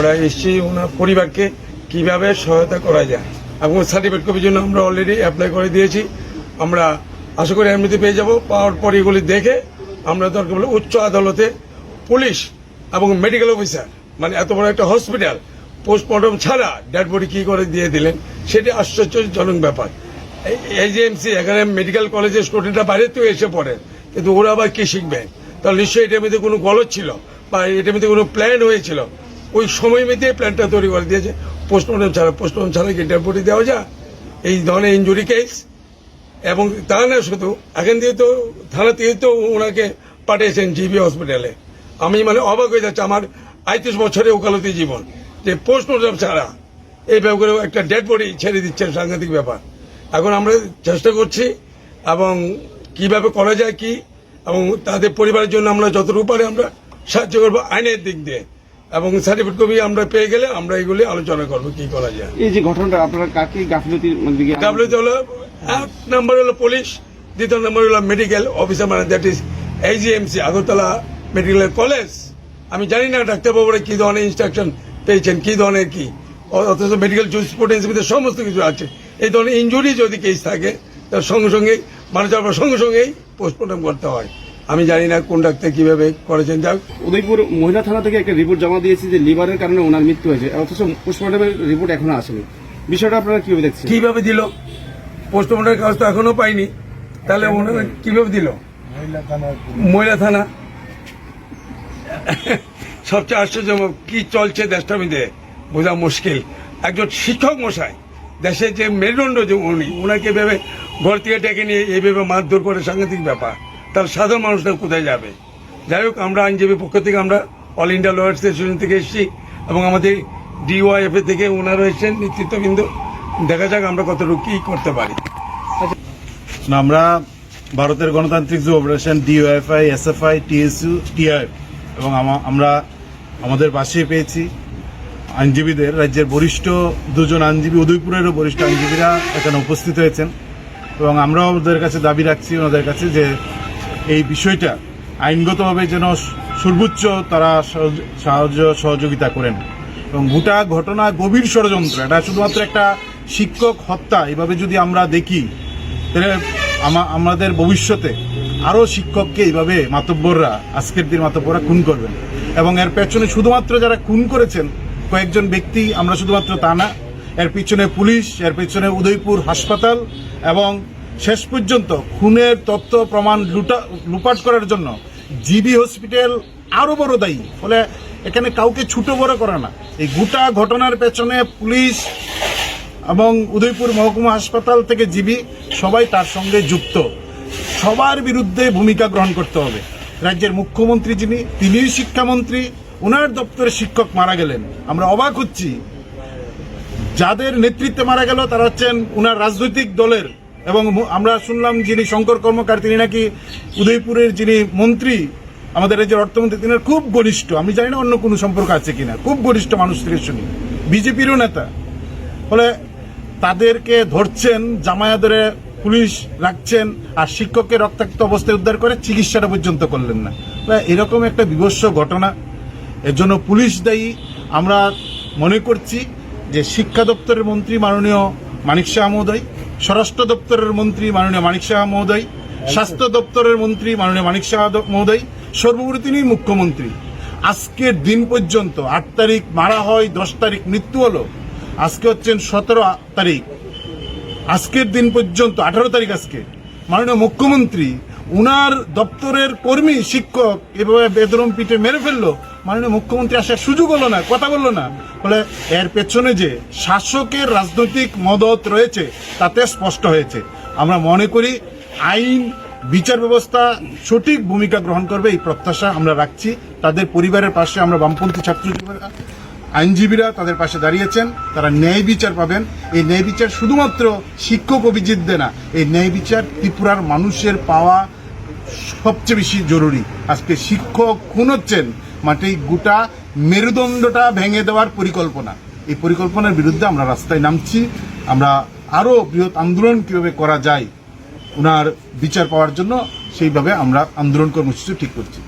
আমরা এসেছি ওনার পরিবারকে কিভাবে সহায়তা করা যায় এবং সার্টিফিকেট কপির জন্য আমরা অলরেডি অ্যাপ্লাই করে দিয়েছি। আমরা আশা করি এমনিতে পেয়ে যাব। পাওয়ার পর এগুলি দেখে আমরা দরকার বলে উচ্চ আদালতে পুলিশ এবং মেডিকেল অফিসার মানে এত বড় একটা হসপিটাল পোস্টমর্টম ছাড়া ডেড বডি কি করে দিয়ে দিলেন সেটি আশ্চর্যজনক ব্যাপার। এজিএমসি এখানে মেডিকেল কলেজের স্টুডেন্টরা বাইরে তো এসে পড়ে, কিন্তু ওরা আবার কি শিখবে? তাহলে নিশ্চয়ই এটার মধ্যে কোনো গলদ ছিল বা এটার মধ্যে কোনো প্ল্যান হয়েছিল। ওই সময় মধ্যে প্ল্যানটা তৈরি করে দিয়েছে পোস্টমর্টম ছাড়া কি ডেড বডি দেওয়া যায় এই ধরনের ইঞ্জুরি কেস? এবং তা না শুধু এখান দিয়ে তো থানা থেকে তো ওনাকে পাঠিয়েছেন জিবি হসপিটালে। আমি মানে অবাক হয়ে যাচ্ছে আমার ৩৫ বছরের ওকালতি জীবন যে পোস্টমর্টম ছাড়া এই ব্যাপারে একটা ডেড বডি ছেড়ে দিচ্ছে, সাংঘাতিক ব্যাপার। এখন আমরা চেষ্টা করছি এবং কিভাবে করা যায় কি এবং তাদের পরিবারের জন্য আমরা যতটুকু পারি আমরা সাহায্য করবো আইনের দিক দিয়ে এবং সার্টিফিকেট কপি আমরা পেয়ে গেলে আমরা এগুলি আলোচনা করবো কি করা যায়। এই যে ঘটনাটা আপনারা কাকে গাফিলতির দিকে? গাফিলতি হলো এক নম্বর হলো পুলিশ, দ্বিতীয় নম্বর হলো মেডিকেল অফিসার মানে that is AGMC Agartala medical college. আমি জানি না ডাক্তারবাবুরা কি ধরনের ইনস্ট্রাকশন পেয়েছেন কি ধরনের কি, অথচ মেডিকেল জুরিসপ্রুডেন্সের সমস্ত কিছু আছে। এই ধরনের ইনজুরি যদি কেস থাকে তার সঙ্গে সঙ্গেই মানুষ আবার সঙ্গে সঙ্গেই পোস্টমর্টম করতে হয়। আমি জানি না কোন ডাক্তার কিভাবে করেছেন। যাক, উদয়পুর মহিলা থানা থেকে একটা রিপোর্ট জমা দিয়েছি যে লিভারের কারণে ওনার মৃত্যু হয়েছে, অথচ পোস্টমর্টমের রিপোর্ট এখনো আসেনি। বিষয়টা আপনারা কিভাবে দেখছেন? কিভাবে দিল? পোস্টমর্টমের কাজ তো এখনো পাইনি, তাহলে ওনারা কিভাবে দিল? মহিলা থানা। সবচেয়ে আশ্চর্যজনক কি চলছে দেশটার মধ্যে বোঝা মুশকিল। একজন শিক্ষক মশাই দেশের যে মেরুদণ্ড যে ওনাকে ভেবে ঘর থেকে ডেকে নিয়ে এইভাবে মারধর করে সাংঘাতিক ব্যাপার। তাহলে সাধারণ মানুষরা কোথায় যাবে? যাই হোক, আমরা আইনজীবী পক্ষ থেকে আমরা অল ইন্ডিয়া লয়ার্স অ্যাসোসিয়েশন থেকে এসেছি এবং আমাদের ডিওয়াইএফ থেকে ওনারা এসেছেন নেতৃত্ববৃন্দ। দেখা যাক আমরা কতটুকু কি করতে পারি। আমরা ভারতের গণতান্ত্রিক যুব federation DOFI, SFI, TSU, TIF এবং আমরা আমাদের পাশে পেয়েছি আইনজীবীদের। রাজ্যের বরিষ্ঠ দুজন আইনজীবী, উদয়পুরেরও বরিষ্ঠ আইনজীবীরা এখানে উপস্থিত হয়েছেন এবং আমরাও ওদের কাছে দাবি রাখছি ওনাদের কাছে যে এই বিষয়টা আইনগতভাবে যেন সর্বোচ্চ তারা সাহায্য সহযোগিতা করেন এবং গোটা ঘটনা গভীর ষড়যন্ত্র। এটা শুধুমাত্র একটা শিক্ষক হত্যা এভাবে যদি আমরা দেখি তাহলে আমাদের ভবিষ্যতে আরও শিক্ষককে এইভাবে মাতব্বররা, আজকের দিন মাতব্বররা খুন করবেন এবং এর পেছনে শুধুমাত্র যারা খুন করেছেন কয়েকজন ব্যক্তি, আমরা শুধুমাত্র তা না, এর পিছনে পুলিশ, এর পিছনে উদয়পুর হাসপাতাল এবং শেষ পর্যন্ত খুনের তথ্য প্রমাণ লুপাট করার জন্য জিবি হসপিটাল আরও বড় দায়ী। ফলে এখানে কাউকে ছোট বড় করে না, এই গোটা ঘটনার পেছনে পুলিশ এবং উদয়পুর মহকুমা হাসপাতাল থেকে জিবি সবাই তার সঙ্গে যুক্ত। সবার বিরুদ্ধে ভূমিকা গ্রহণ করতে হবে। রাজ্যের মুখ্যমন্ত্রী যিনি, তিনিই শিক্ষামন্ত্রী, ওনার দপ্তরে শিক্ষক মারা গেলেন। আমরা অবাক হচ্ছি, যাদের নেতৃত্বে মারা গেল তারা হচ্ছেন ওনার রাজনৈতিক দলের। এবং আমরা শুনলাম যিনি শঙ্কর কর্মকার তিনি নাকি উদয়পুরের যিনি মন্ত্রী, আমাদের রাজ্যের অর্থমন্ত্রী, তিনি খুব ঘনিষ্ঠ। আমি জানি না অন্য কোনো সম্পর্ক আছে কিনা, খুব ঘনিষ্ঠ মানুষ থেকে শুনি, বিজেপিরও নেতা। ফলে তাদেরকে ধরছেন, জামায়া ধরে পুলিশ রাখছেন, আর শিক্ষককে রক্তাক্ত অবস্থায় উদ্ধার করে চিকিৎসাটা পর্যন্ত করলেন না। এরকম একটা বিভৎস ঘটনা, এর জন্য পুলিশ দায়ী। আমরা মনে করছি যে শিক্ষা দপ্তরের মন্ত্রী মাননীয় মানিক সাহা মহোদয়, স্বরাষ্ট্র দপ্তরের মন্ত্রী মাননীয় মানিক সাহা মহোদয়, স্বাস্থ্য দপ্তরের মন্ত্রী মাননীয় মানিক সাহা মহোদয়, সর্বোপরি তিনি মুখ্যমন্ত্রী। আজকের দিন পর্যন্ত 8 তারিখ মারা হয়, 10 তারিখ মৃত্যু হলো, আজকে হচ্ছেন 17 তারিখ, আজকের দিন পর্যন্ত 18 তারিখ আজকে মাননীয় মুখ্যমন্ত্রী উনার দপ্তরের কর্মী শিক্ষক এভাবে বেদরম পিঠে মেরে ফেললো। মাননীয় মুখ্যমন্ত্রী আসার সুযোগ হলো না, কথা বললো না। ফলে এর পেছনে যে শাসকের রাজনৈতিক মদত রয়েছে তাতে স্পষ্ট হয়েছে। আমরা মনে করি আইন বিচার ব্যবস্থা সঠিক ভূমিকা গ্রহণ করবে, এই প্রত্যাশা আমরা রাখছি। তাদের পরিবারের পাশে আমরা বামপন্থী ছাত্র আইনজীবীরা তাদের পাশে দাঁড়িয়েছেন, তারা ন্যায় বিচার পাবেন। এই ন্যায় বিচার শুধুমাত্র শিক্ষক অভিজিৎ দে না, এই ন্যায় বিচার ত্রিপুরার মানুষের পাওয়া সবচেয়ে বেশি জরুরি। আজকে শিক্ষক খুন হচ্ছেন, মাঠে গোটা মেরুদণ্ডটা ভেঙে দেওয়ার পরিকল্পনা, এই পরিকল্পনার বিরুদ্ধে আমরা রাস্তায় নামছি। আমরা আরও বৃহৎ আন্দোলন কীভাবে করা যায় ওনার বিচার পাওয়ার জন্য, সেইভাবে আমরা আন্দোলন কর্মসূচি ঠিক করছি।